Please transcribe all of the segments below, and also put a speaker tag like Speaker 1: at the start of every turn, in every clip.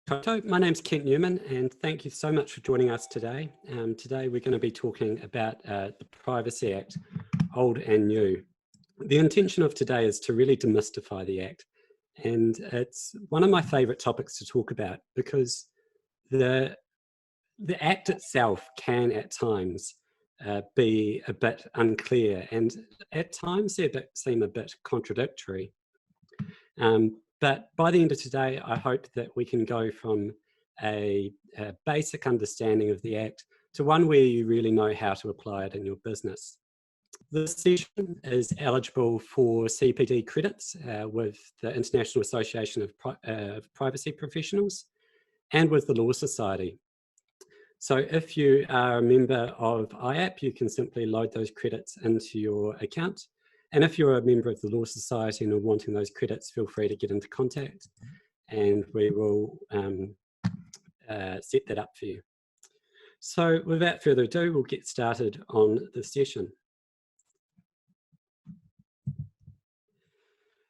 Speaker 1: Toto, my name's Kent Newman and thank you so much for joining us today. Today we're going to be talking about the Privacy Act, old and new. The intention of today is to really demystify the Act, and it's one of my favourite topics to talk about because the Act itself can at times be a bit unclear and at times seem a bit contradictory. But by the end of today, I hope that we can go from a basic understanding of the Act to one where you really know how to apply it in your business. This session is eligible for CPD credits with the International Association of Privacy Professionals and with the Law Society. So if you are a member of iapp, you can simply load those credits into your account. And if you're a member of the Law Society and are wanting those credits, feel free to get into contact and we will set that up for you. So without further ado, we'll get started on the session.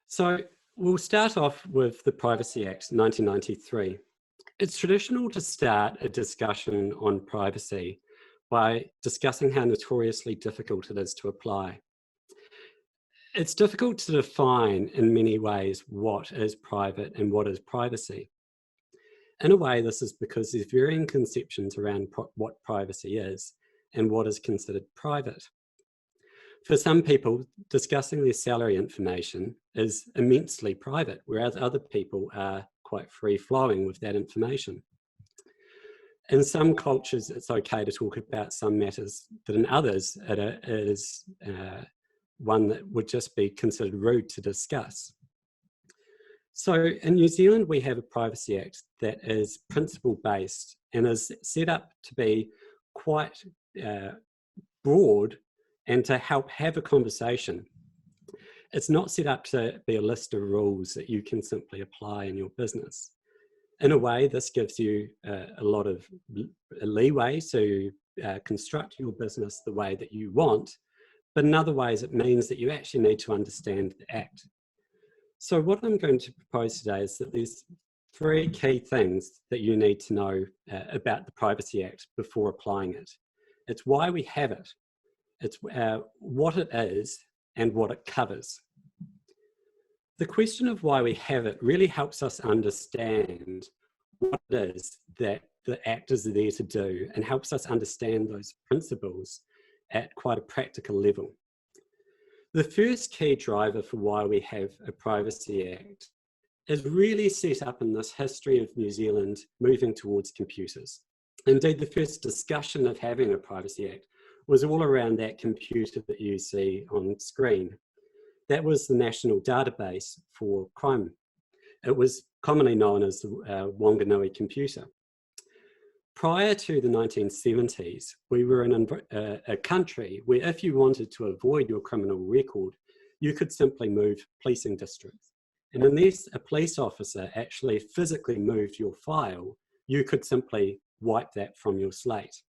Speaker 1: So we'll start off with the Privacy Act 1993. It's traditional to start a discussion on privacy by discussing how notoriously difficult it is to apply. It's difficult to define in many ways what is private and what is privacy. In a way, this is because there's varying conceptions around what privacy is and what is considered private. For some people, discussing their salary information is immensely private, whereas other people are quite free-flowing with that information. In some cultures, it's okay to talk about some matters, but in others, it is one that would just be considered rude to discuss. So in New Zealand, we have a Privacy Act that is principle-based and is set up to be quite broad and to help have a conversation. It's not set up to be a list of rules that you can simply apply in your business. In a way, this gives you a lot of leeway to construct your business the way that you want, but in other ways, it means that you actually need to understand the Act. So what I'm going to propose today is that there's three key things that you need to know about the Privacy Act before applying it. It's why we have it, it's what it is, and what it covers. The question of why we have it really helps us understand what it is that the Act is there to do and helps us understand those principles at quite a practical level. The first key driver for why we have a Privacy Act is really set up in this history of New Zealand moving towards computers. Indeed, the first discussion of having a Privacy Act was all around that computer that you see on screen. That was the national database for crime. It was commonly known as the Wanganui computer. Prior to the 1970s, we were in a country where if you wanted to avoid your criminal record, you could simply move policing districts. And unless a police officer actually physically moved your file, you could simply wipe that from your slate.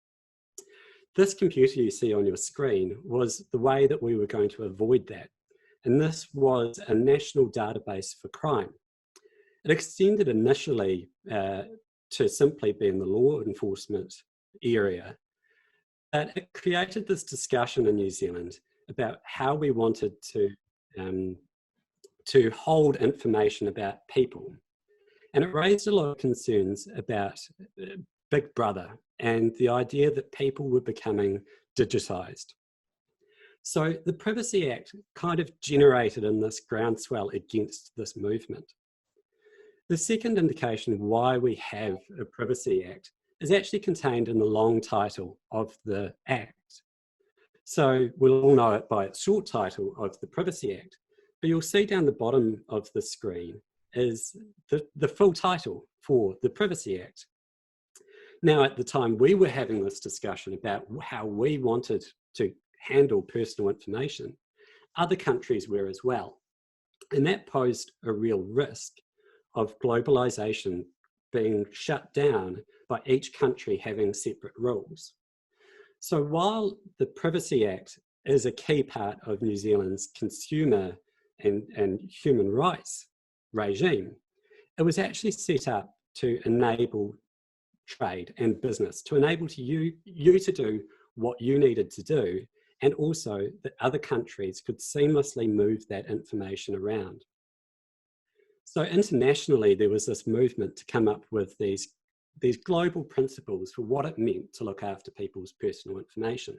Speaker 1: This computer you see on your screen was the way that we were going to avoid that. And this was a national database for crime. It extended initially to simply be in the law enforcement area. But it created this discussion in New Zealand about how we wanted to hold information about people. And it raised a lot of concerns about Big Brother and the idea that people were becoming digitized. So the Privacy Act kind of generated in this groundswell against this movement. The second indication of why we have a Privacy Act is actually contained in the long title of the Act. So we'll all know it by its short title of the Privacy Act, but you'll see down the bottom of the screen is the full title for the Privacy Act. Now, at the time we were having this discussion about how we wanted to handle personal information, other countries were as well. And that posed a real risk of globalization being shut down by each country having separate rules. So while the Privacy Act is a key part of New Zealand's consumer and human rights regime, it was actually set up to enable trade and business, to enable you to do what you needed to do, and also that other countries could seamlessly move that information around. So internationally, there was this movement to come up with these global principles for what it meant to look after people's personal information.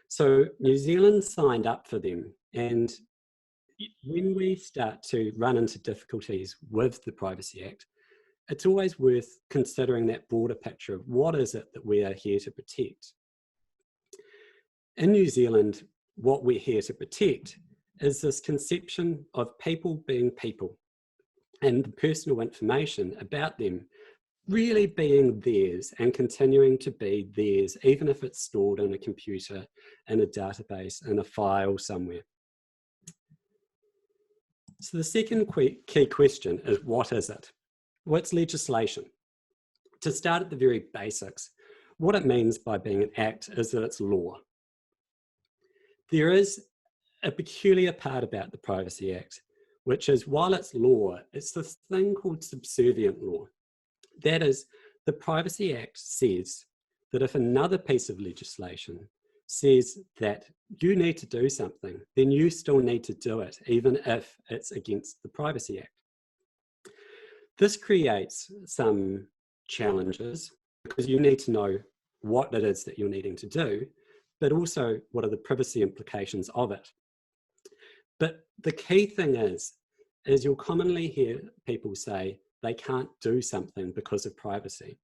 Speaker 1: So New Zealand signed up for them, and when we start to run into difficulties with the Privacy Act, it's always worth considering that broader picture of what is it that we are here to protect. In New Zealand, what we're here to protect is this conception of people being people and the personal information about them really being theirs and continuing to be theirs, even if it's stored in a computer, in a database, in a file somewhere. So the second key question is, what is it? Well, it's legislation. To start at the very basics, what it means by being an act is that it's law. There is a peculiar part about the Privacy Act, which is, while it's law, it's this thing called subservient law. That is, the Privacy Act says that if another piece of legislation says that you need to do something, then you still need to do it, even if it's against the Privacy Act. This creates some challenges because you need to know what it is that you're needing to do, but also what are the privacy implications of it. But the key thing is you'll commonly hear people say they can't do something because of privacy.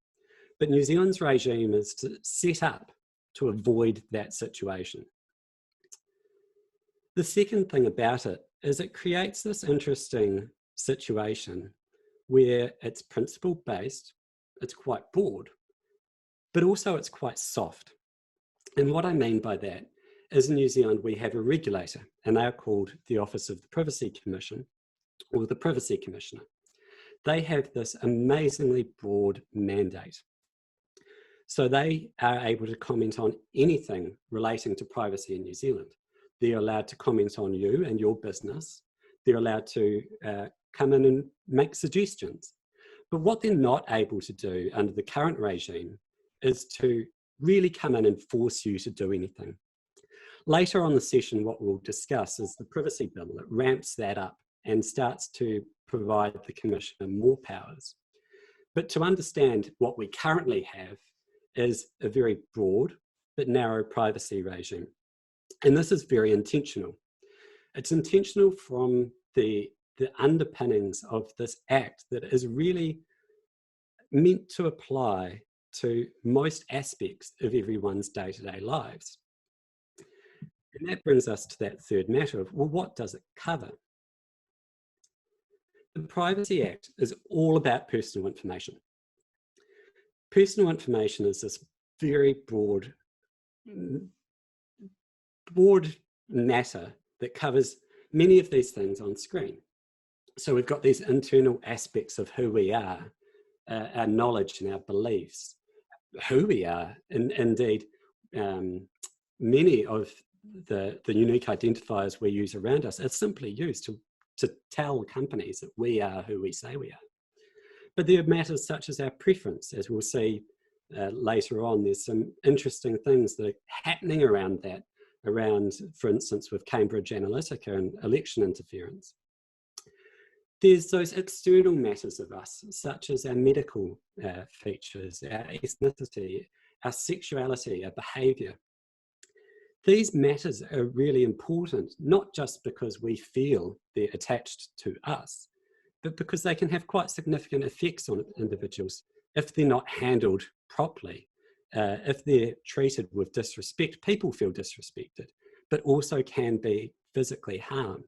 Speaker 1: But New Zealand's regime is set up to avoid that situation. The second thing about it is it creates this interesting situation where it's principle-based, it's quite broad, but also it's quite soft. And what I mean by that is in New Zealand, we have a regulator, and they are called the Office of the Privacy Commission, or the Privacy Commissioner. They have this amazingly broad mandate. So they are able to comment on anything relating to privacy in New Zealand. They're allowed to comment on you and your business. They're allowed to come in and make suggestions. But what they're not able to do under the current regime is to really come in and force you to do anything. Later on the session, what we'll discuss is the privacy bill. It ramps that up and starts to provide the Commissioner more powers. But to understand what we currently have is a very broad but narrow privacy regime. And this is very intentional. It's intentional from the underpinnings of this act that is really meant to apply to most aspects of everyone's day-to-day lives. And that brings us to that third matter of, well, what does it cover? The Privacy Act is all about personal information. Personal information is this very broad matter that covers many of these things on screen. So we've got these internal aspects of who we are, our knowledge and our beliefs, who we are, and indeed many of the unique identifiers we use around us are simply used to tell companies that we are who we say we are. But there are matters such as our preference, as we'll see later on. There's some interesting things that are happening around that, for instance, with Cambridge Analytica and election interference. There's those external matters of us, such as our medical features, our ethnicity, our sexuality, our behaviour. These matters are really important, not just because we feel they're attached to us, but because they can have quite significant effects on individuals if they're not handled properly. If they're treated with disrespect, people feel disrespected, but also can be physically harmed.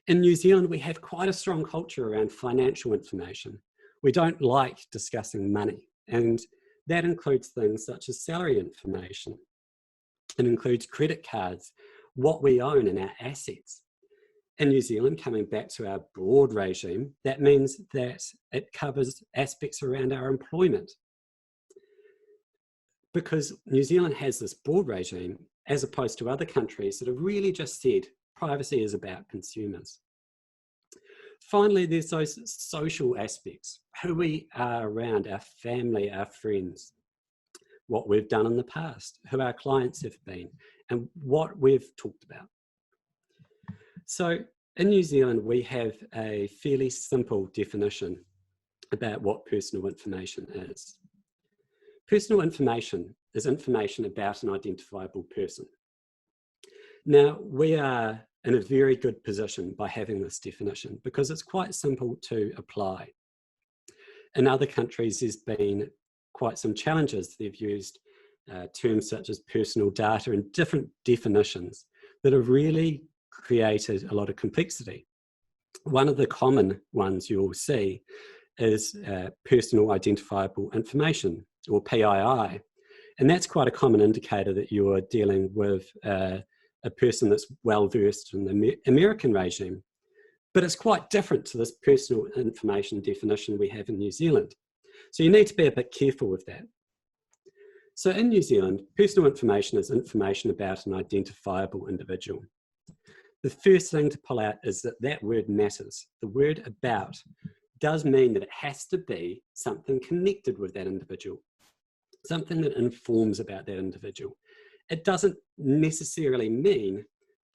Speaker 1: In New Zealand, we have quite a strong culture around financial information. We don't like discussing money, and that includes things such as salary information. It includes credit cards, what we own and our assets. In New Zealand, coming back to our broad regime, that means that it covers aspects around our employment. Because New Zealand has this broad regime, as opposed to other countries that have really just said privacy is about consumers. Finally, there's those social aspects, who we are around, our family, our friends, what we've done in the past, who our clients have been, and what we've talked about. So in New Zealand, we have a fairly simple definition about what personal information is. Personal information is information about an identifiable person. Now, we are in a very good position by having this definition because it's quite simple to apply. In other countries, there's been quite some challenges. They've used terms such as personal data and different definitions that have really created a lot of complexity. One of the common ones you'll see is personal identifiable information, or PII. And that's quite a common indicator that you're dealing with a person that's well-versed in the American regime. But it's quite different to this personal information definition we have in New Zealand. So you need to be a bit careful with that. So in New Zealand, personal information is information about an identifiable individual. The first thing to pull out is that that word matters. The word about does mean that it has to be something connected with that individual, something that informs about that individual. It doesn't necessarily mean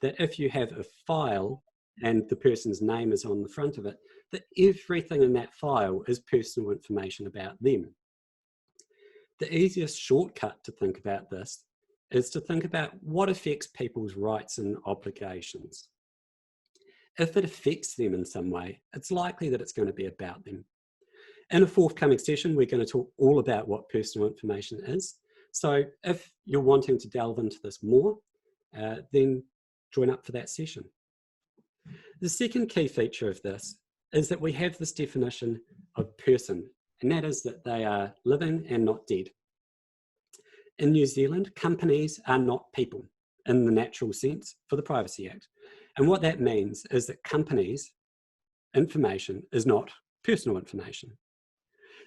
Speaker 1: that if you have a file and the person's name is on the front of it, that everything in that file is personal information about them. The easiest shortcut to think about this is to think about what affects people's rights and obligations. If it affects them in some way, it's likely that it's going to be about them. In a forthcoming session, we're going to talk all about what personal information is. So if you're wanting to delve into this more, then join up for that session. The second key feature of this is that we have this definition of person, and that is that they are living and not dead. In New Zealand, companies are not people in the natural sense for the Privacy Act. And what that means is that companies' information is not personal information.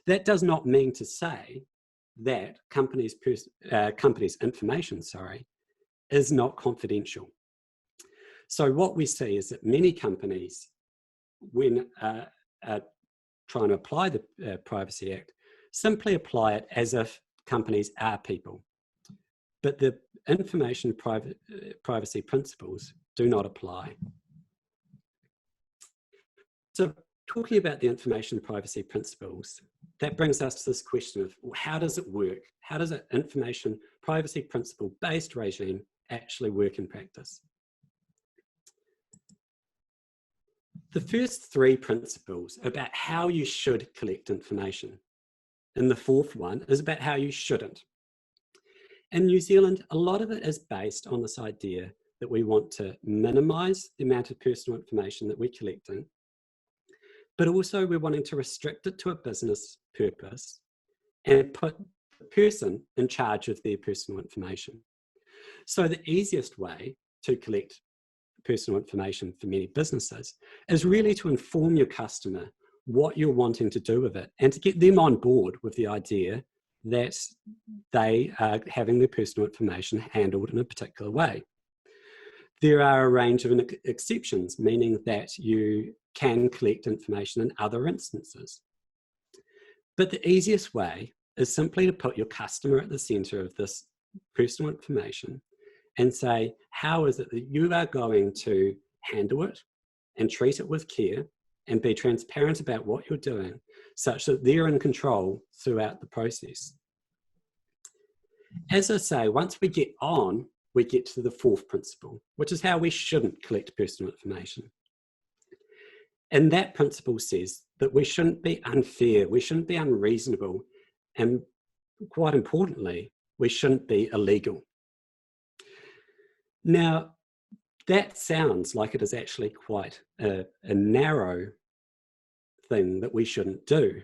Speaker 1: That does not mean to say that companies' information, is not confidential. So what we see is that many companies, when trying to apply the Privacy Act, simply apply it as if companies are people. But the information privacy principles do not apply. So talking about the information privacy principles, that brings us to this question of, well, how does it work? How does an information privacy principle based regime actually work in practice? The first three principles are about how you should collect information. And the fourth one is about how you shouldn't. In New Zealand, a lot of it is based on this idea that we want to minimize the amount of personal information that we're collecting, but also we're wanting to restrict it to a business purpose and put the person in charge of their personal information. So the easiest way to collect personal information for many businesses is really to inform your customer what you're wanting to do with it and to get them on board with the idea that they are having their personal information handled in a particular way. There are a range of exceptions, meaning that you can collect information in other instances. But the easiest way is simply to put your customer at the center of this personal information and say, how is it that you are going to handle it and treat it with care and be transparent about what you're doing such that they're in control throughout the process. As I say, once we get on, we get to the fourth principle, which is how we shouldn't collect personal information. And that principle says that we shouldn't be unfair, we shouldn't be unreasonable, and quite importantly, we shouldn't be illegal. Now, that sounds like it is actually quite a narrow thing that we shouldn't do.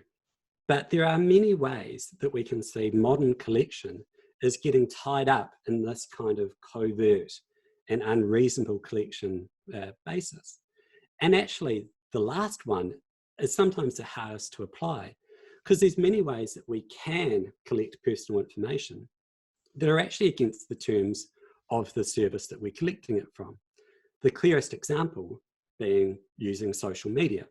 Speaker 1: But there are many ways that we can see modern collection is getting tied up in this kind of covert and unreasonable collection basis. And actually, the last one is sometimes the hardest to apply because there's many ways that we can collect personal information that are actually against the terms of the service that we're collecting it from. The clearest example being using social media.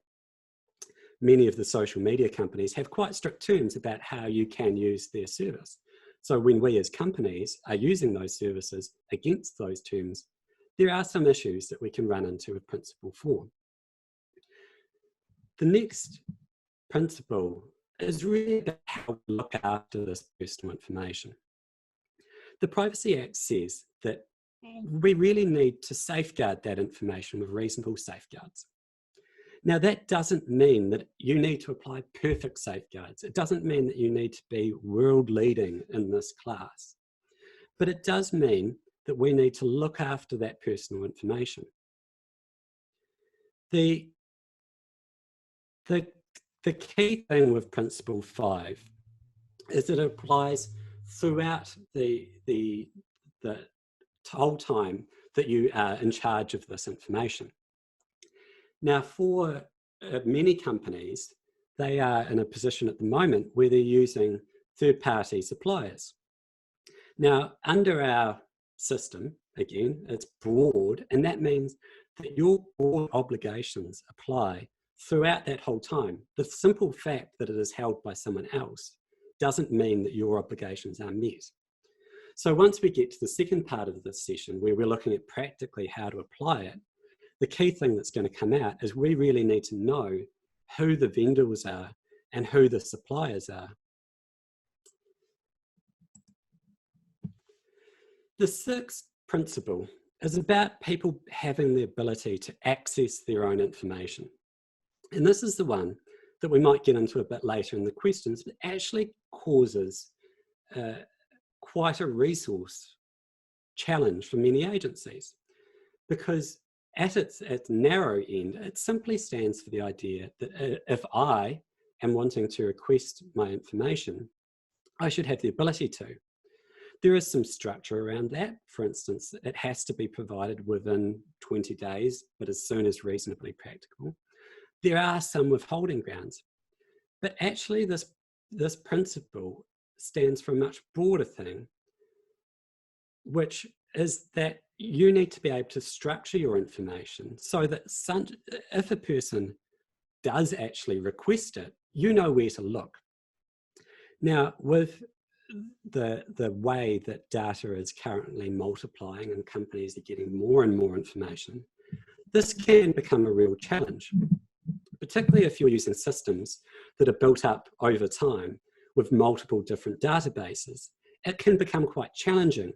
Speaker 1: many of the social media companies have quite strict terms about how you can use their service. So when we as companies are using those services against those terms, there are some issues that we can run into with Principle 4. The next principle is really about how we look after this personal information. The Privacy Act says that we really need to safeguard that information with reasonable safeguards. Now, that doesn't mean that you need to apply perfect safeguards. It doesn't mean that you need to be world leading in this class. But it does mean that we need to look after that personal information. The key thing with Principle 5 is that it applies throughout the whole time that you are in charge of this information. Now, for many companies, they are in a position at the moment where they're using third-party suppliers. Now, under our system, again, it's broad, and that means that your broad obligations apply throughout that whole time. The simple fact that it is held by someone else doesn't mean that your obligations are met. So once we get to the second part of this session, where we're looking at practically how to apply it, the key thing that's going to come out is we really need to know who the vendors are and who the suppliers are. The sixth principle is about people having the ability to access their own information. And this is the one that we might get into a bit later in the questions, but actually causes quite a resource challenge for many agencies, because at its narrow end, it simply stands for the idea that if I am wanting to request my information, I should have the ability to. There is some structure around that. For instance, it has to be provided within 20 days, but as soon as reasonably practical. There are some withholding grounds, but actually this principle stands for a much broader thing, which is that you need to be able to structure your information so that if a person does actually request it, you know where to look. Now, with the way that data is currently multiplying and companies are getting more and more information, this can become a real challenge, particularly if you're using systems that are built up over time with multiple different databases. It can become quite challenging.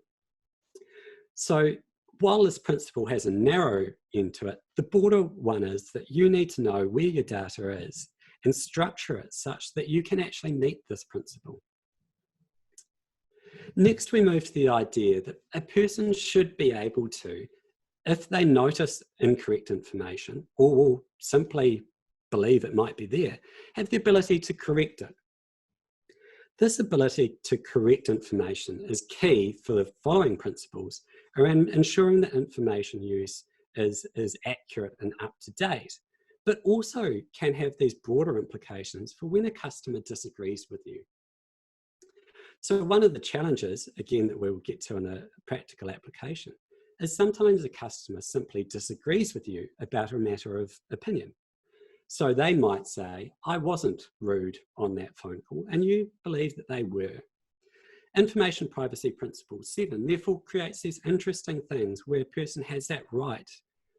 Speaker 1: So while this principle has a narrow end to it, the broader one is that you need to know where your data is and structure it such that you can actually meet this principle. Next, we move to the idea that a person should be able to, if they notice incorrect information or simply believe it might be there, have the ability to correct it. This ability to correct information is key for the following principles around ensuring that information use is accurate and up to date, but also can have these broader implications for when a customer disagrees with you. So one of the challenges, again, that we'll get to in a practical application, is sometimes a customer simply disagrees with you about a matter of opinion. So they might say, I wasn't rude on that phone call, and you believe that they were. Information Privacy Principle 7 therefore creates these interesting things where a person has that right,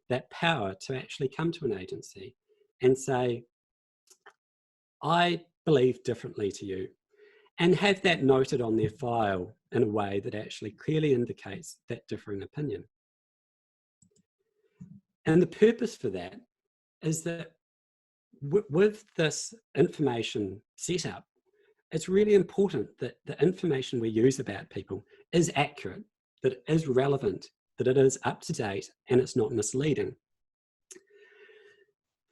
Speaker 1: that power to actually come to an agency and say, I believe differently to you, and have that noted on their file in a way that actually clearly indicates that differing opinion. And the purpose for that is that with this information setup, it's really important that the information we use about people is accurate, that it is relevant, that it is up to date, and it's not misleading.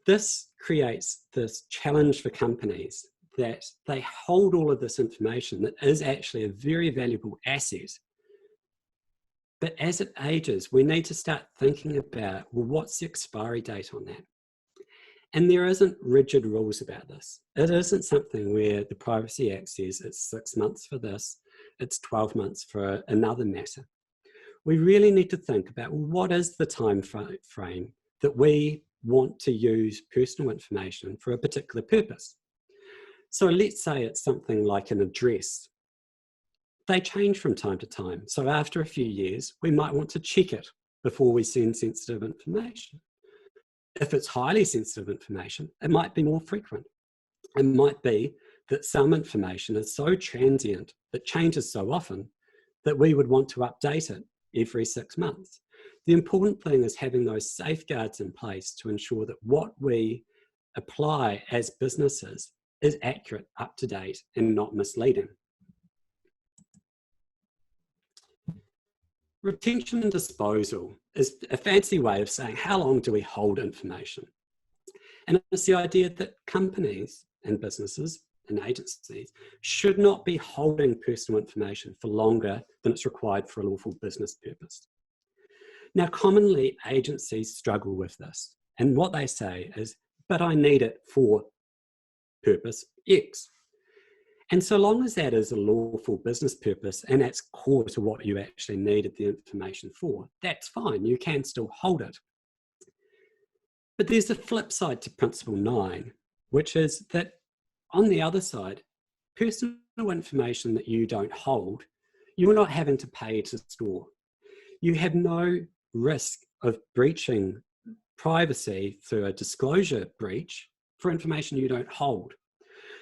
Speaker 1: This creates this challenge for companies that they hold all of this information that is actually a very valuable asset. But as it ages, we need to start thinking about, well, what's the expiry date on that? And there isn't rigid rules about this. It isn't something where the Privacy Act says it's 6 months for this, it's 12 months for another matter. We really need to think about, well, what is the time frame that we want to use personal information for a particular purpose. So let's say it's something like an address. They change from time to time. So after a few years, we might want to check it before we send sensitive information. If it's highly sensitive information, it might be more frequent. It might be that some information is so transient, that changes so often, that we would want to update it every 6 months. The important thing is having those safeguards in place to ensure that what we apply as businesses is accurate, up to date, and not misleading. Retention and disposal is a fancy way of saying how long do we hold information? And it's the idea that companies and businesses and agencies should not be holding personal information for longer than it's required for a lawful business purpose. Now, commonly agencies struggle with this, and what they say is, but I need it for purpose X. And so long as that is a lawful business purpose and that's core to what you actually needed the information for, that's fine, you can still hold it. But there's a flip side to Principle 9, which is that on the other side, personal information that you don't hold, you're not having to pay to store. You have no risk of breaching privacy through a disclosure breach for information you don't hold.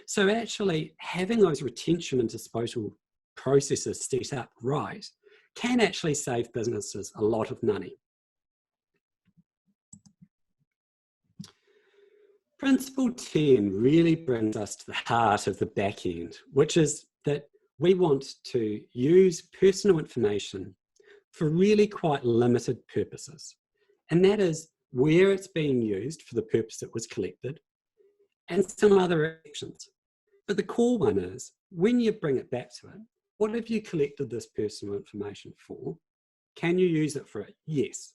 Speaker 1: So actually having those retention and disposal processes set up right can actually save businesses a lot of money. Principle 10 really brings us to the heart of the back end, which is that we want to use personal information for really quite limited purposes. And that is where it's being used for the purpose it was collected and some other actions. But the core one is, when you bring it back to it, what have you collected this personal information for? Can you use it for it? Yes.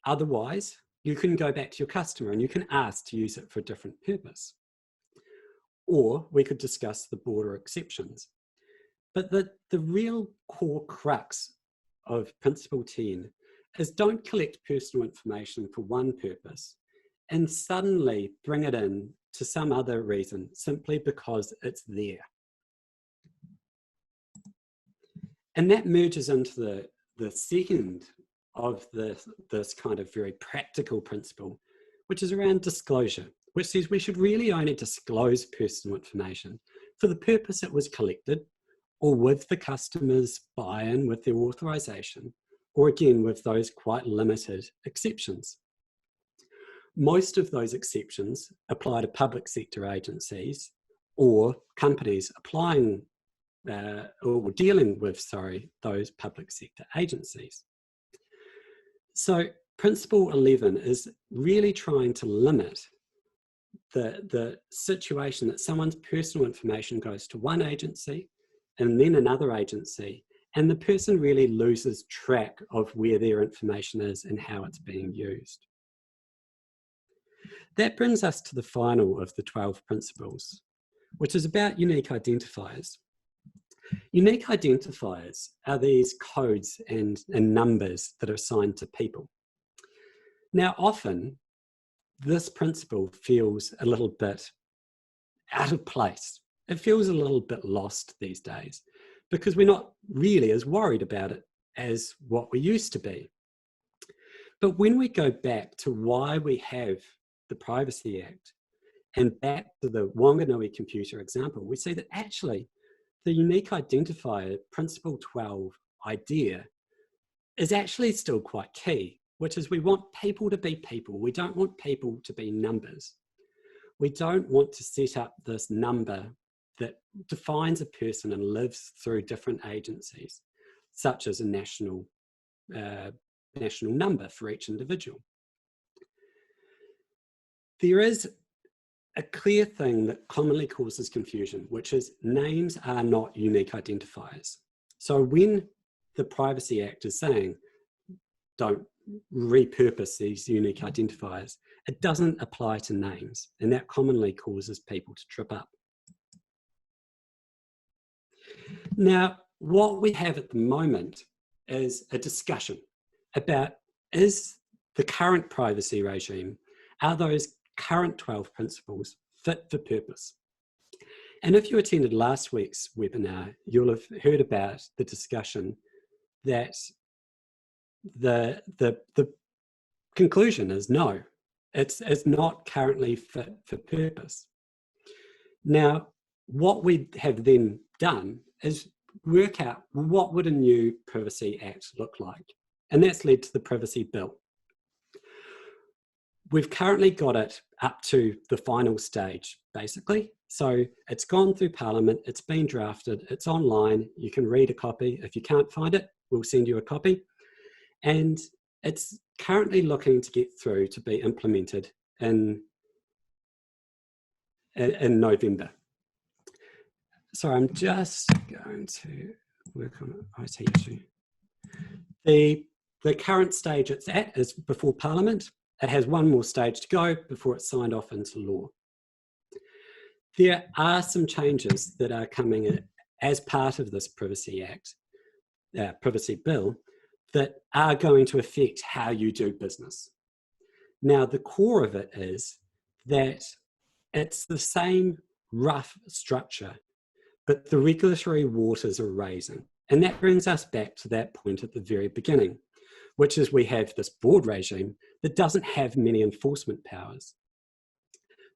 Speaker 1: Otherwise, you can go back to your customer and you can ask to use it for a different purpose. Or we could discuss the broader exceptions. But the real core crux of Principle 10 is don't collect personal information for one purpose and suddenly bring it in to some other reason simply because it's there. And that merges into the second of this kind of very practical principle, which is around disclosure, which says we should really only disclose personal information for the purpose it was collected, or with the customer's buy-in, with their authorization, or again with those quite limited exceptions. Most of those exceptions apply to public sector agencies or companies applying or dealing with, those public sector agencies. So Principle 11 is really trying to limit the situation that someone's personal information goes to one agency and then another agency, and the person really loses track of where their information is and how it's being used. That brings us to the final of the 12 principles, which is about unique identifiers. Unique identifiers are these codes and numbers that are assigned to people. Now, often, this principle feels a little bit out of place. It feels a little bit lost these days because we're not really as worried about it as what we used to be. But when we go back to why we have the Privacy Act and back to the Wanganui computer example, we see that actually the unique identifier, Principle 12 idea, is actually still quite key, which is we want people to be people. We don't want people to be numbers. We don't want to set up this number that defines a person and lives through different agencies, such as a national number for each individual. There is a clear thing that commonly causes confusion, which is names are not unique identifiers. So when the Privacy Act is saying, don't repurpose these unique identifiers, it doesn't apply to names, and that commonly causes people to trip up. Now, what we have at the moment is a discussion about, is the current privacy regime, are those current 12 principles fit for purpose? And if you attended last week's webinar, you'll have heard about the discussion that the conclusion is no, it's not currently fit for purpose. Now, what we have then done is work out what would a new Privacy Act look like, and that's led to the Privacy Bill. We've currently got it up to the final stage, basically. So it's gone through Parliament, it's been drafted, it's online, you can read a copy. If you can't find it, we'll send you a copy. And it's currently looking to get through to be implemented in November. So I'm just going to work on an IT issue. The current stage it's at is before Parliament. It has one more stage to go before it's signed off into law. There are some changes that are coming in as part of this Privacy Act, Privacy Bill, that are going to affect how you do business. Now, the core of it is that it's the same rough structure, but the regulatory waters are raising. And that brings us back to that point at the very beginning, which is we have this board regime that doesn't have many enforcement powers.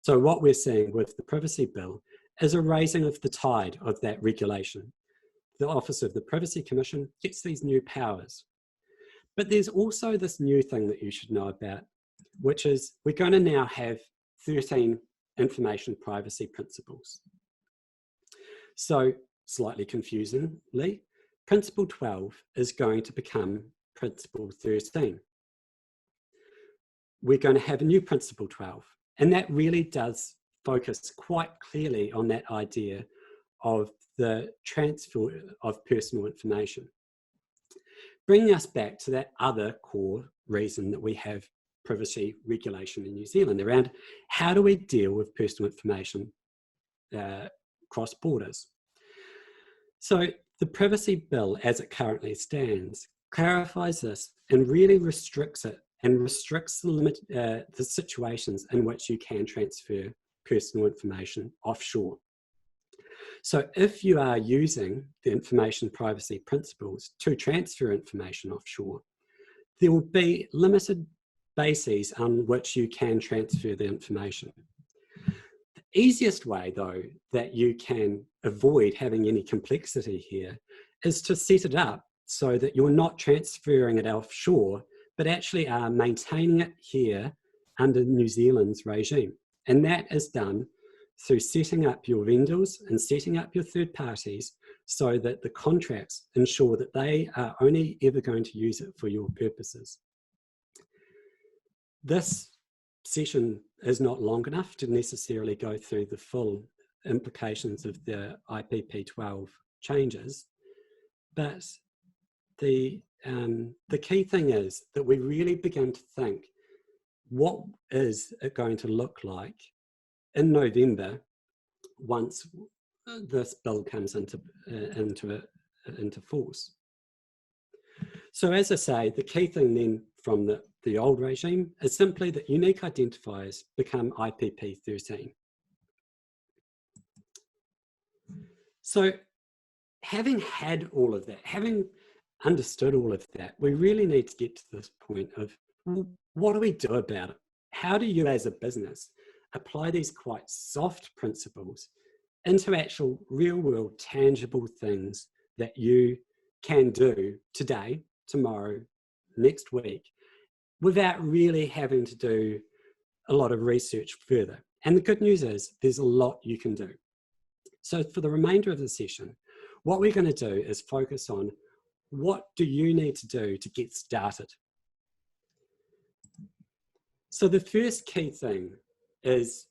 Speaker 1: So what we're seeing with the Privacy Bill is a raising of the tide of that regulation. The Office of the Privacy Commission gets these new powers. But there's also this new thing that you should know about, which is we're going to now have 13 information privacy principles. So slightly confusingly, Principle 12 is going to become Principle 13. We're going to have a new Principle 12, and that really does focus quite clearly on that idea of the transfer of personal information. Bringing us back to that other core reason that we have privacy regulation in New Zealand around how do we deal with personal information cross borders. So the Privacy Bill, as it currently stands, clarifies this and really restricts it and restricts the situations in which you can transfer personal information offshore. So if you are using the information privacy principles to transfer information offshore, there will be limited bases on which you can transfer the information. The easiest way, though, that you can avoid having any complexity here is to set it up so that you're not transferring it offshore, but actually are maintaining it here under New Zealand's regime. And that is done through setting up your vendors and setting up your third parties so that the contracts ensure that they are only ever going to use it for your purposes. This session is not long enough to necessarily go through the full implications of the IPP12 changes, but the key thing is that we really begin to think, what is it going to look like in November once this bill comes into force? So as I say, the key thing then from the old regime is simply that unique identifiers become IPP 13. So having had all of that, having understood all of that, we really need to get to this point of, well, what do we do about it? How do you as a business apply these quite soft principles into actual real world tangible things that you can do today, tomorrow, next week, without really having to do a lot of research further? And the good news is there's a lot you can do. So for the remainder of the session, what we're going to do is focus on what do you need to do to get started. So the first key thing is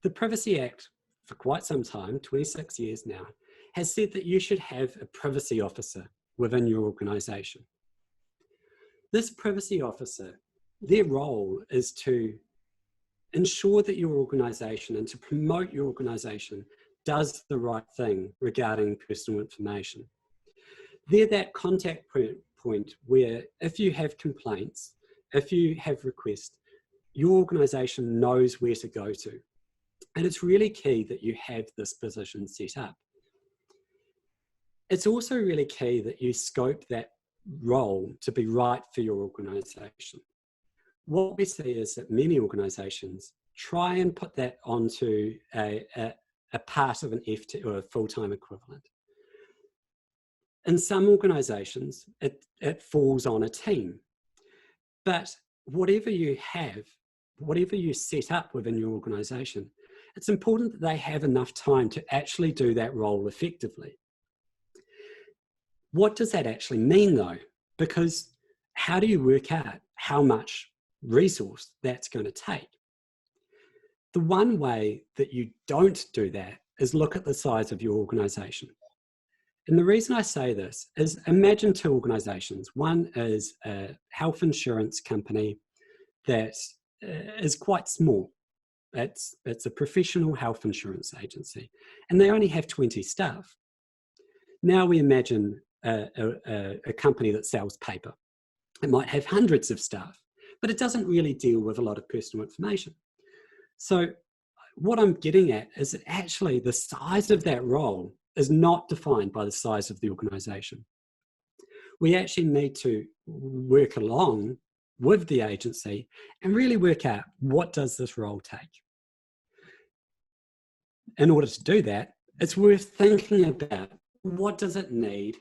Speaker 1: the Privacy Act, for quite some time, 26 years now, has said that you should have a privacy officer within your organisation. This privacy officer, their role is to ensure that your organisation and to promote your organisation does the right thing regarding personal information. They're that contact point where if you have complaints, if you have requests, your organisation knows where to go to. And it's really key that you have this position set up. It's also really key that you scope that role to be right for your organisation. What we see is that many organisations try and put that onto a part of an FT or a full-time equivalent. In some organisations, it falls on a team. But whatever you have, whatever you set up within your organisation, it's important that they have enough time to actually do that role effectively. What does that actually mean though? Because how do you work out how much resource that's going to take? The one way that you don't do that is look at the size of your organisation. And the reason I say this is, imagine two organisations. One is a health insurance company that is quite small. It's a professional health insurance agency, and they only have 20 staff. Now we imagine a company that sells paper. It might have hundreds of staff, but it doesn't really deal with a lot of personal information. So what I'm getting at is that actually the size of that role is not defined by the size of the organisation. We actually need to work along with the agency and really work out, what does this role take? In order to do that, it's worth thinking about, what does it need?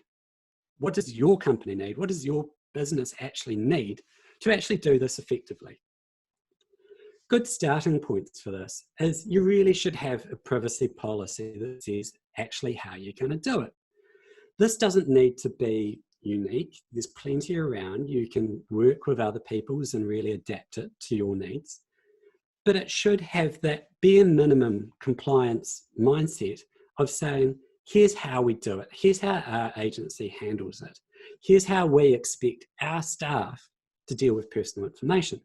Speaker 1: What does your company need? What does your business actually need to actually do this effectively? Good starting points for this is you really should have a privacy policy that says actually how you're going to do it. This doesn't need to be unique. There's plenty around. You can work with other people's and really adapt it to your needs. But it should have that bare minimum compliance mindset of saying, here's how we do it. Here's how our agency handles it. Here's how we expect our staff to deal with personal information.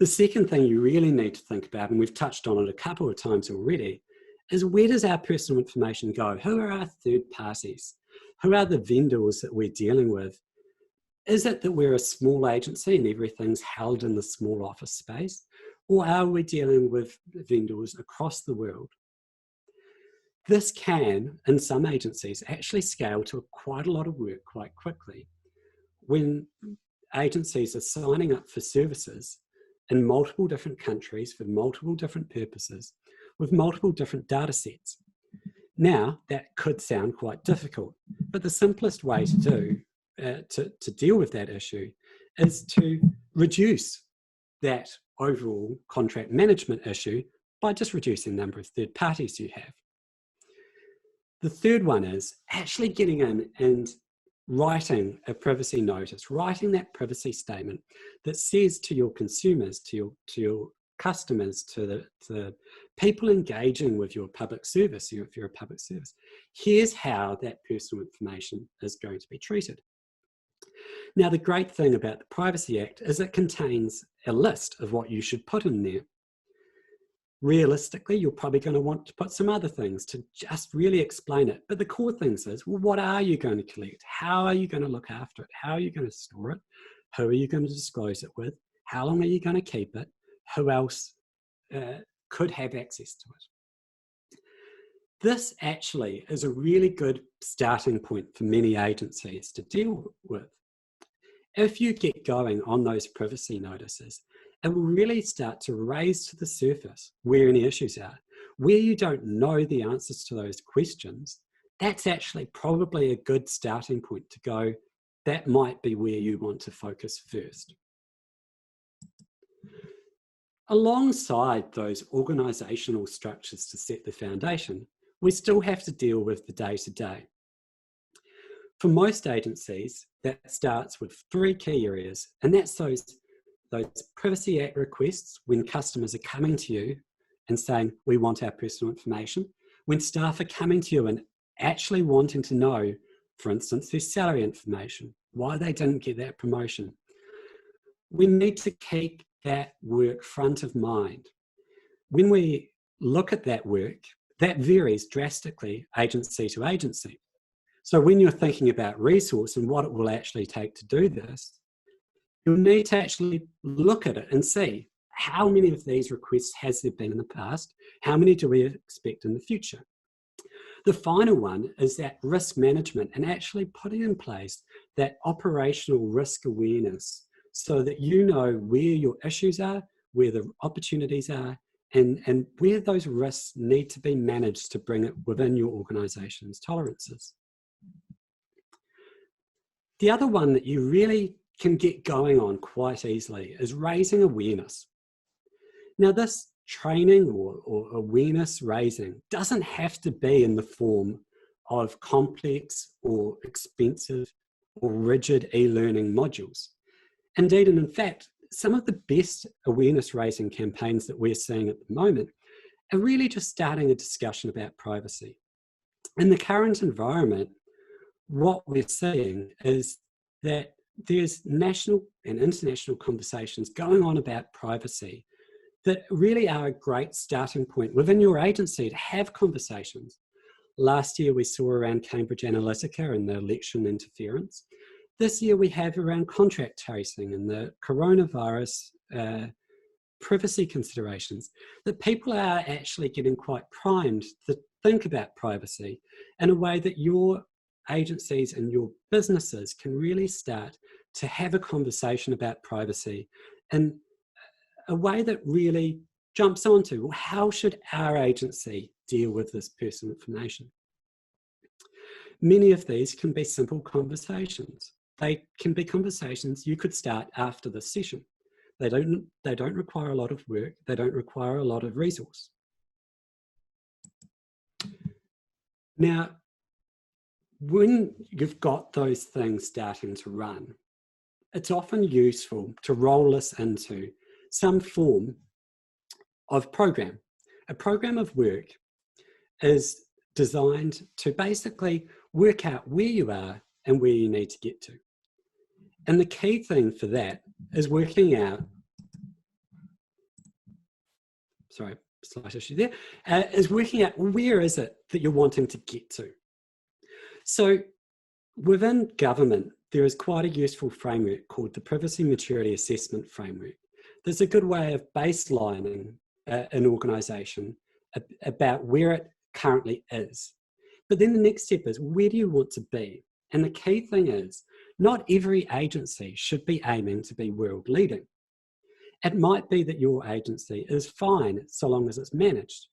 Speaker 1: The second thing you really need to think about, and we've touched on it a couple of times already, is where does our personal information go? Who are our third parties? Who are the vendors that we're dealing with? Is it that we're a small agency and everything's held in the small office space? Or are we dealing with vendors across the world? This can, in some agencies, actually scale to quite a lot of work quite quickly. When agencies are signing up for services in multiple different countries for multiple different purposes with multiple different data sets. Now, that could sound quite difficult, but the simplest way to do to deal with that issue is to reduce that overall contract management issue by just reducing the number of third parties you have. The third one is actually getting in and writing a privacy notice, writing that privacy statement that says to your consumers, to your customers, to the people engaging with your public service, if you're a public service, here's how that personal information is going to be treated. Now, the great thing about the Privacy Act is it contains a list of what you should put in there. Realistically, you're probably going to want to put some other things to just really explain it. But the core things is, well, what are you going to collect? How are you going to look after it? How are you going to store it? Who are you going to disclose it with? How long are you going to keep it? Who else could have access to it? This actually is a really good starting point for many agencies to deal with. If you get going on those privacy notices, it will really start to raise to the surface where any issues are. Where you don't know the answers to those questions, that's actually probably a good starting point to go, that might be where you want to focus first. Alongside those organisational structures to set the foundation, we still have to deal with the day-to-day. For most agencies, that starts with 3 key areas, and that's those Privacy Act requests when customers are coming to you and saying, we want our personal information. When staff are coming to you and actually wanting to know, for instance, their salary information, why they didn't get that promotion. We need to keep that work front of mind. When we look at that work, that varies drastically agency to agency. So when you're thinking about resource and what it will actually take to do this, you'll need to actually look at it and see how many of these requests has there been in the past, how many do we expect in the future. The final one is that risk management and actually putting in place that operational risk awareness so that you know where your issues are, where the opportunities are, and where those risks need to be managed to bring it within your organisation's tolerances. The other one that you really can get going on quite easily is raising awareness. Now, this training or awareness raising doesn't have to be in the form of complex or expensive or rigid e-learning modules. Indeed, and in fact, some of the best awareness raising campaigns that we're seeing at the moment are really just starting a discussion about privacy. In the current environment, what we're seeing is that there's national and international conversations going on about privacy that really are a great starting point within your agency to have conversations. Last year, we saw around Cambridge Analytica and the election interference. This year, we have around contract tracing and the coronavirus privacy considerations, that people are actually getting quite primed to think about privacy in a way that your agencies and your businesses can really start to have a conversation about privacy in a way that really jumps onto, well, how should our agency deal with this personal information? Many of these can be simple conversations. They can be conversations you could start after the session. They don't require a lot of work. They don't require a lot of resource. Now, when you've got those things starting to run, it's often useful to roll this into some form of program. A program of work is designed to basically work out where you are and where you need to get to. And the key thing for that is working out, sorry, slight issue there, is working out where is it that you're wanting to get to. So within government, there is quite a useful framework called the Privacy Maturity Assessment Framework. There's a good way of baselining an organisation about where it currently is. But then the next step is, where do you want to be? And the key thing is, not every agency should be aiming to be world leading. It might be that your agency is fine so long as it's managed.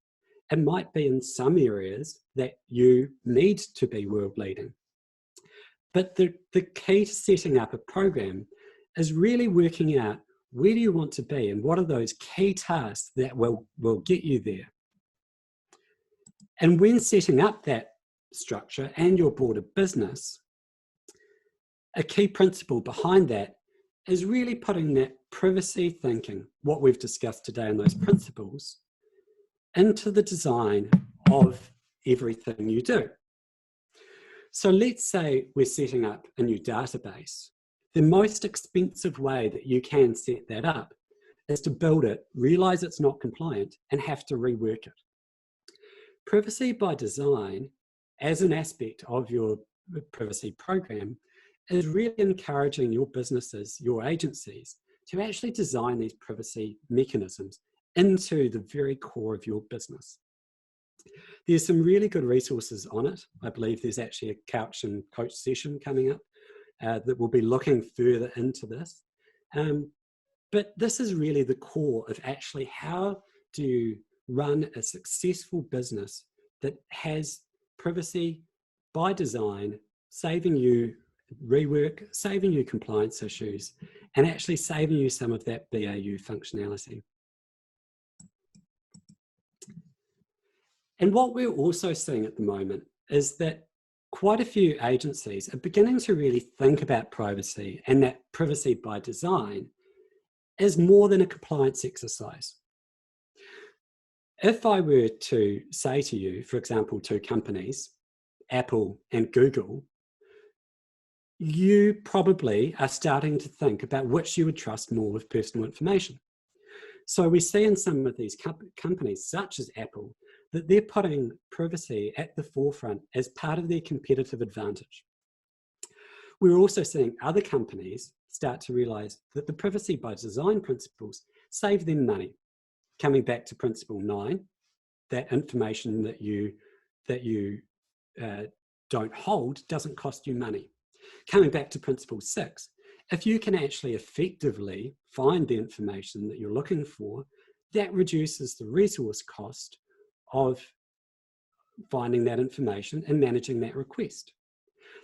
Speaker 1: It might be in some areas that you need to be world leading. But the key to setting up a program is really working out, where do you want to be and what are those key tasks that will get you there? And when setting up that structure and your broader business, a key principle behind that is really putting that privacy thinking, what we've discussed today in those principles, into the design of everything you do. So let's say we're setting up a new database. The most expensive way that you can set that up is to build it, realize it's not compliant, and have to rework it. Privacy by design, as an aspect of your privacy program, is really encouraging your businesses, your agencies, to actually design these privacy mechanisms into the very core of your business. There's some really good resources on it. I believe there's actually a couch and coach session coming up that will be looking further into this. But this is really the core of actually how do you run a successful business that has privacy by design, saving you rework, saving you compliance issues, and actually saving you some of that BAU functionality. And what we're also seeing at the moment is that quite a few agencies are beginning to really think about privacy, and that privacy by design is more than a compliance exercise. If I were to say to you, for example, two companies, Apple and Google, you probably are starting to think about which you would trust more with personal information. So we see in some of these companies, such as Apple, that they're putting privacy at the forefront as part of their competitive advantage. We're also seeing other companies start to realise that the privacy by design principles save them money. Coming back to principle 9, that information that you don't hold doesn't cost you money. Coming back to principle 6, if you can actually effectively find the information that you're looking for, that reduces the resource cost of finding that information and managing that request.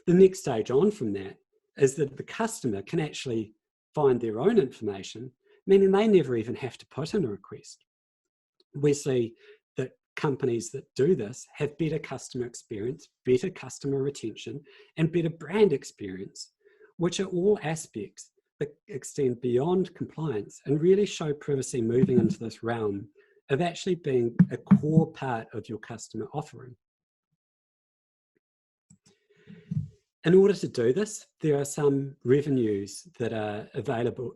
Speaker 1: The next stage on from that is that the customer can actually find their own information, meaning they never even have to put in a request. We see that companies that do this have better customer experience, better customer retention, and better brand experience, which are all aspects that extend beyond compliance and really show privacy moving into this realm of actually being a core part of your customer offering. In order to do this, there are some avenues that are available.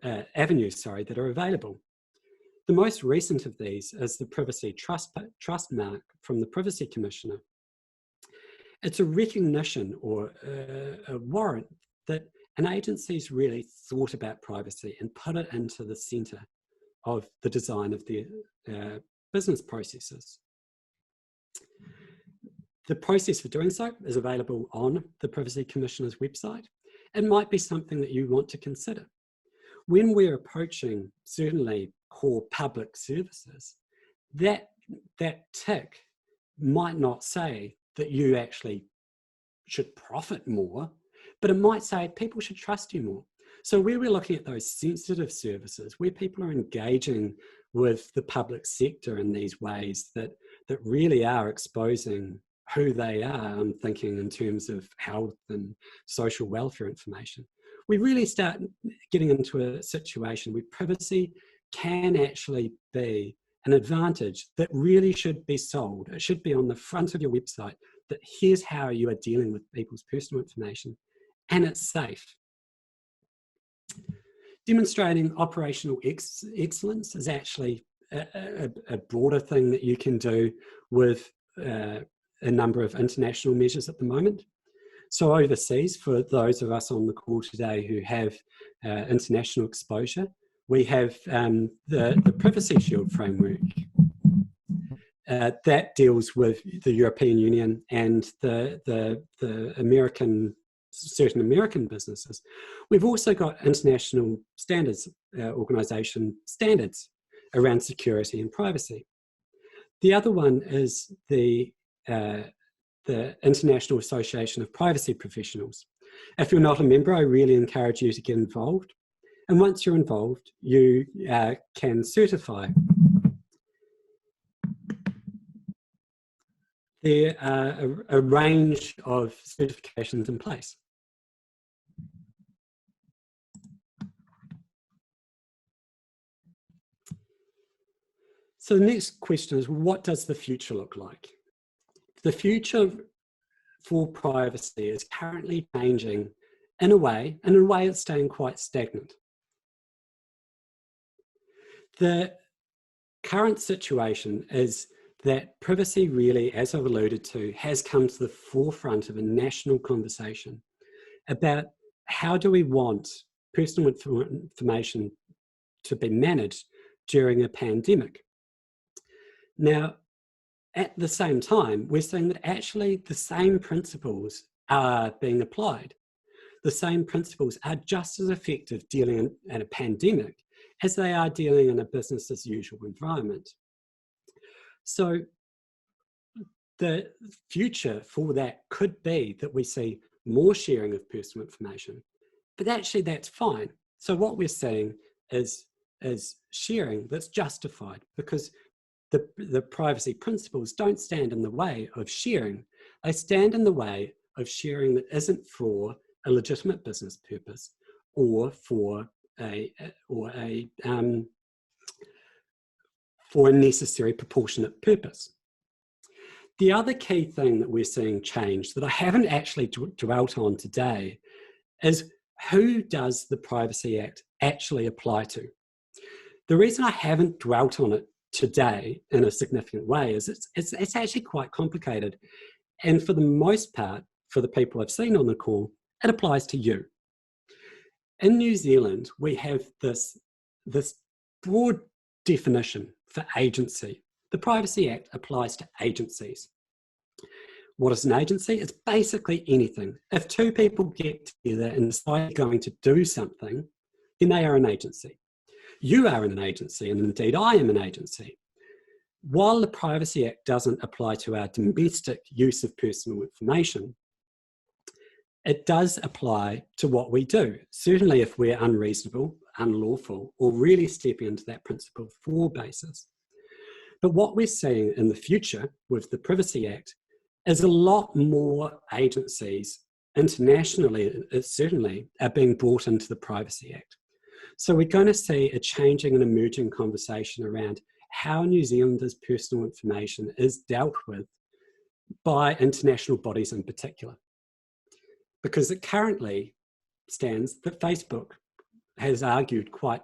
Speaker 1: The most recent of these is the Privacy Trust Mark from the Privacy Commissioner. It's a recognition or a warrant that an agency's really thought about privacy and put it into the centre of the design of their business processes. The process for doing so is available on the Privacy Commissioner's website. It might be something that you want to consider. When we're approaching certainly core public services, that tick might not say that you actually should profit more, but it might say people should trust you more. So where we're looking at those sensitive services, where people are engaging with the public sector in these ways that really are exposing who they are, I'm thinking in terms of health and social welfare information, we really start getting into a situation where privacy can actually be an advantage that really should be sold. It should be on the front of your website that here's how you are dealing with people's personal information, and it's safe. Demonstrating operational excellence is actually a broader thing that you can do with a number of international measures at the moment. So overseas, for those of us on the call today who have international exposure, we have the Privacy Shield framework that deals with the European Union and the certain American businesses. We've also got international standards organisation standards around security and privacy. The other one is the International Association of Privacy Professionals. If you're not a member, I really encourage you to get involved. And once you're involved, you can certify. There are a range of certifications in place. So the next question is, what does the future look like? The future for privacy is currently changing in a way it's staying quite stagnant. The current situation is that privacy really, as I've alluded to, has come to the forefront of a national conversation about how do we want personal information to be managed during a pandemic. Now, at the same time, we're seeing that actually the same principles are being applied. The same principles are just as effective dealing in a pandemic as they are dealing in a business as usual environment. So the future for that could be that we see more sharing of personal information, but actually that's fine. So what we're seeing is sharing that's justified, because the privacy principles don't stand in the way of sharing. They stand in the way of sharing that isn't for a legitimate business purpose or for a necessary proportionate purpose. The other key thing that we're seeing change that I haven't actually dwelt on today is, who does the Privacy Act actually apply to? The reason I haven't dwelt on it today in a significant way is it's actually quite complicated. And for the most part, for the people I've seen on the call, it applies to you. In New Zealand, we have this broad definition for agency. The Privacy Act applies to agencies. What is an agency? It's basically anything. If two people get together and decide they're going to do something, then they are an agency. You are an agency, and indeed I am an agency. While the Privacy Act doesn't apply to our domestic use of personal information, it does apply to what we do. Certainly if we're unreasonable, unlawful, or really stepping into that principle 4 basis. But what we're seeing in the future with the Privacy Act is a lot more agencies internationally, certainly, are being brought into the Privacy Act. So we're going to see a changing and emerging conversation around how New Zealanders' personal information is dealt with by international bodies in particular. Because it currently stands that Facebook has argued quite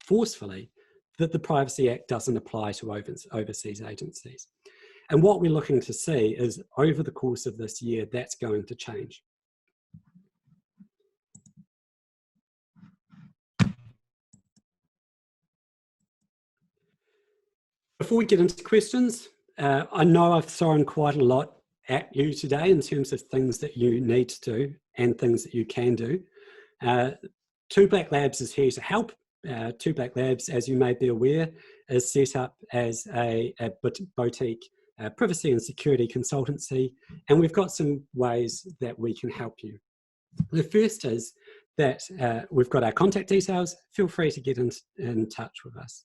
Speaker 1: forcefully that the Privacy Act doesn't apply to overseas agencies. And what we're looking to see is over the course of this year, that's going to change. Before we get into questions, I know I've thrown quite a lot at you today in terms of things that you need to do and things that you can do. TwoBlackLabs is here to help. TwoBlackLabs, as you may be aware, is set up as a boutique privacy and security consultancy, and we've got some ways that we can help you. The first is that we've got our contact details. Feel free to get in touch with us.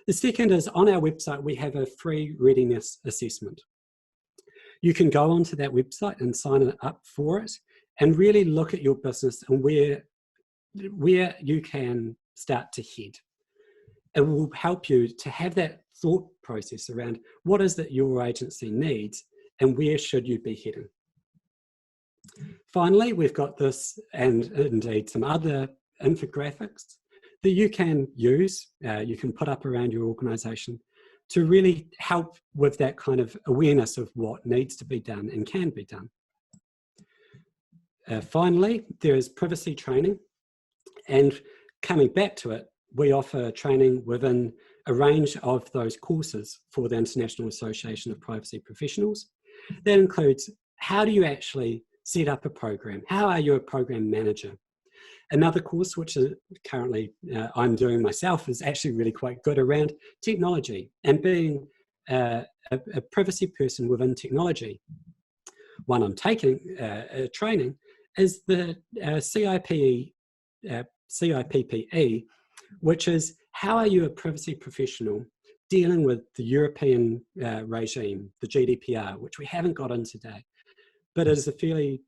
Speaker 1: The second is on our website, we have a free readiness assessment. You can go onto that website and sign up for it and really look at your business and where you can start to head. It will help you to have that thought process around what is it your agency needs and where should you be heading. Finally, we've got this and indeed some other infographics that you can use, you can put up around your organisation to really help with that kind of awareness of what needs to be done and can be done. Finally, there is privacy training, and coming back to it, we offer training within a range of those courses for the International Association of Privacy Professionals. That includes how do you actually set up a program? How are you a program manager? Another course, which is currently I'm doing myself, is actually really quite good around technology and being a privacy person within technology. One I'm taking training is the CIPPE, which is how are you a privacy professional dealing with the European regime, the GDPR, which we haven't got in today, but it is a fairly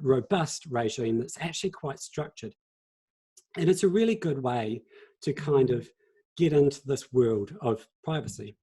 Speaker 1: robust regime that's actually quite structured. And it's a really good way to kind of get into this world of privacy.